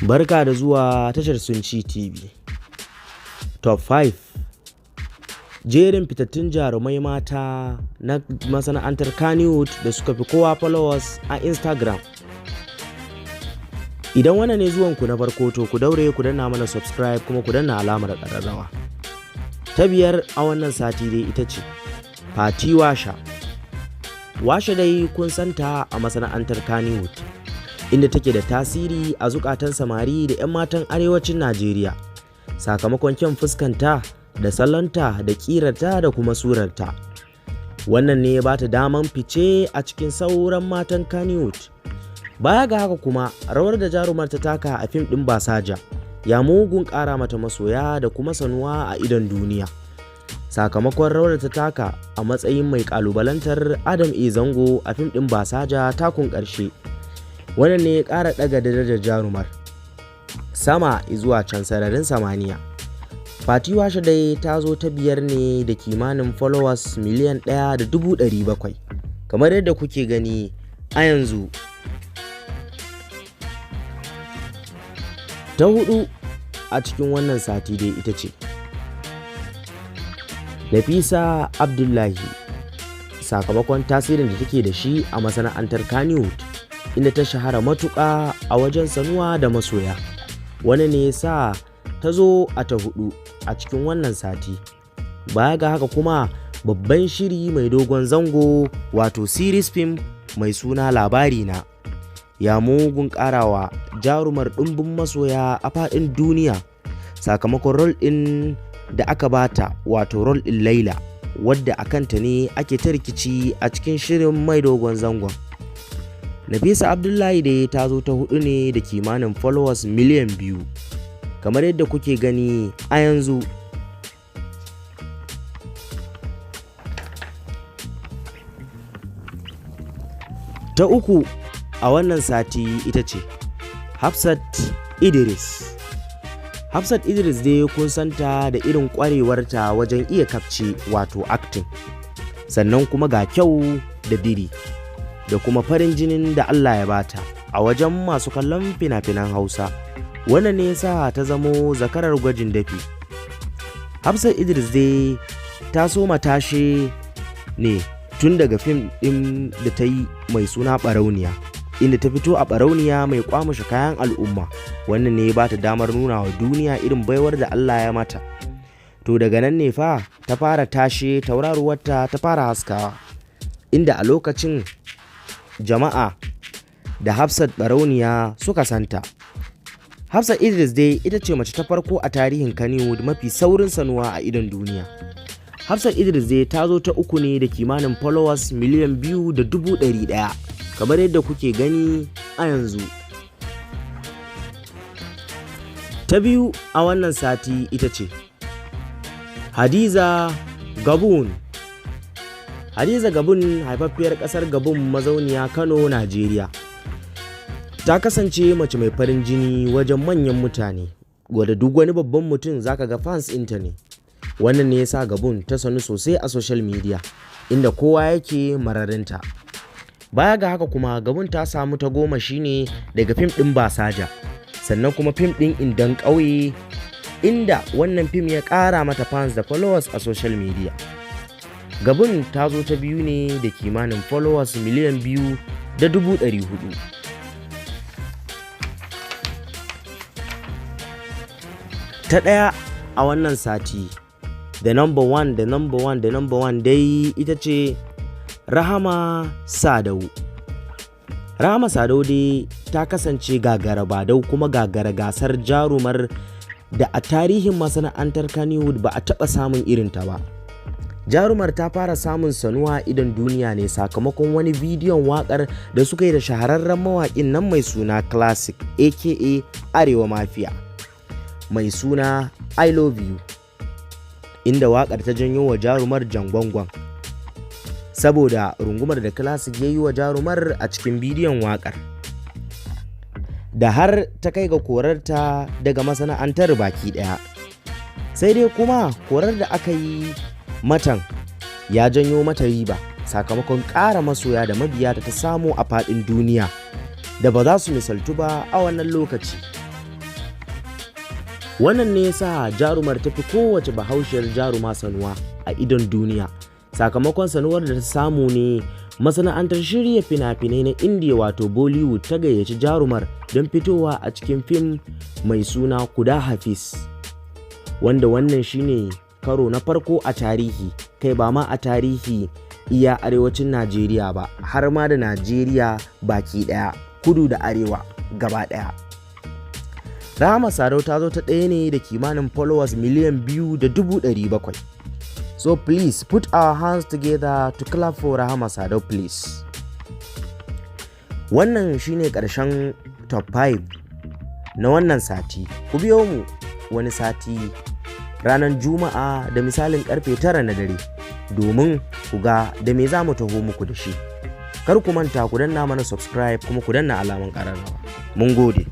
Barka da zuwa tashar Sunci TV. Top 5 jerin fitattun jarumai mata na masana'antar Kannywood da suka fi kowa followers a Instagram. Idan wannan ne zuwanku na farko to ku daure ku danna mana subscribe kuma ku danna alamar ƙararrawa. Ta biyar a wannan sati dai ita ce Fati Washa. Washa dai kun santa a masana'antar Kannywood, inda take da tasiri a zukatan samari da 'yan matan arewacin Najeriya sakamakon kyan fuskanta da salonta da kirarta da kuma surarta. Wannan ne ya bata daman fice a cikin sauran matan Kannywood. Baya ga haka kuma rawar da jarumar ta taka a fim ɗin Basaja ya mugun ƙara mata masoya da kuma sanuwa a idon duniya sakamakon rawar da ta taka a matsayin mai ƙalubalantar Adam A. Zango a fim ɗin Basaja takun ƙarshe. Wannan ne ya ƙara ɗaga darajar jarumar sama zuwa can sararin samaniya. Fati Washa dai ta zo ta biyar ne da kimanin followers miliyan 1.700,000 kamar yadda kuke gani a yanzu. Ta hudu a cikin wannan sati dai ita ce Nafisa Abdullahi, sakamakon tasirin da take da shi a masana'antar Kannywood, inda ta shahara matuƙa a wajen sanuwa da masoya. Wani ne sa ta zo a ta hudu a cikin wannan sati. Baya ga haka kuma babban shiri mai dogon zango wato series film mai suna Labari Na ya mugun ƙarawa jarumar ɗumbin masoya a faɗin duniya sakamakon rol ɗin da aka bata wato rol ɗin Laila, wadda a kanta ne ake ta rikici a cikin shirin mai dogon zangon. Nafisa Abdullahi da ta zo ta hudu ne da kimanin followers miliyan 2 kamar yadda kuke gani a yanzu. Ta uku a wannan sati ita ce Hafsat Idris. Hafsat Idris dai kun santa da irin kwarewarta wajen iya kafce wato acting, sannan kuma ga kyau da diri da kuma farin jinin da Allah ya bata a wajen masu kallon fina-finan Hausa. Wannan ne yasa ta zamo zakarar gwajin dafi. Hafsat Idris dai ta so matashe ne tun daga fim ɗin da ta yi mai suna Ɓarauniya, inda ta fito a Ɓarauniya mai kwamushe kayan al'umma. Wannan ne ya bata damar nuna wa duniya irin baiwar da Allah ya mata. To daga nan ne fa ta fara tashe tauraruwarta ta fara haskawa, inda a lokacin jama'a da Hafsat Ɓarauniya suka santa. Hafsat Idris dai ita ce mace ta farko a tarihin Kannywood mafi saurin sanuwa a idon duniya. Hafsat Idris dai ta zo ta uku ne da kimanin followers miliyan 2.100,000 kamar yadda kuke gani a yanzu. Ta biyu a wannan sati ita ce Hadiza Gabon. Hadiza Gabon haifaffiyar ƙasar Gabon mazauniya Kano, Najeriya. Ta kasance mace mai farin jini wajen manyan mutane, wadda duk wani babban mutum zaka ga fans ɗinta ne. Wannan ne yasa Gabon ta sanu sosai a social media, inda kowa yake mararinta. Baya ga haka kuma Gabon ta samu ta goma shine daga fim ɗin Basaja, sannan kuma fim ɗin Indan ƙauye, inda wannan fim ya ƙara mata fans da followers a social media. Gabon ta zo ta biyu ne da kimanin followers miliyan 2.400,000. Ta ɗaya a wannan sati the number one dai ita ce Rahama Sadau. Rahama Sadau dai ta kasance gagara badau kuma gagara gasar jarumar da a tarihin masana'antar Kannywood ba a taɓa samun irinta ba. Jarumar ta fara samun sanuwa idan duniya ne sakamakon wani bidiyon waƙar da suka yi da shahararren mawaƙin nan mai suna Classic aka Arewa Mafia mai suna I Love You, inda waƙar ta janyo wa jarumar jangwangwan saboda rungumar da Classic ya yi wa jarumar a cikin bidiyon waƙar, da har ta kai ga korarta daga masana'antar baki ɗaya. Sai dai kuma korar da aka yi matan ya janyo mata riba sakamakon ƙara masoya da mabiya da ta samu a faɗin duniya da ba za su misaltu ba a wannan lokaci. Wannan ne yasa jarumar ta fi kowace bahaushiyar jaruma sanuwa a idon duniya. Sakamakon sanuwar da ta samu ne masana'antar shirya fina-finai na Indiya wato Bollywood ta gayyaci jarumar don fitowa a cikin fim mai suna Kuda Hafiz, wanda wannan shine karo na farko a tarihi, kai ba ma a tarihi iya arewacin Najeriya ba, har ma da Najeriya baki daya, kudu da arewa gaba daya. Rahama Sadau ta zo ta ɗaya ne da kimanin followers miliyan 2.700. So please put our hands together to clap for Rahama Sadau please. Wannan shine ƙarshen top 5 na wannan sati. Ku biyo mu wani sati ranar Juma'a da misalin karfe 9 na dare domin ku ga da me za mu taho muku da shi. Kar ku manta ku danna mana subscribe kuma ku danna alaman ƙararrawa. Mun gode.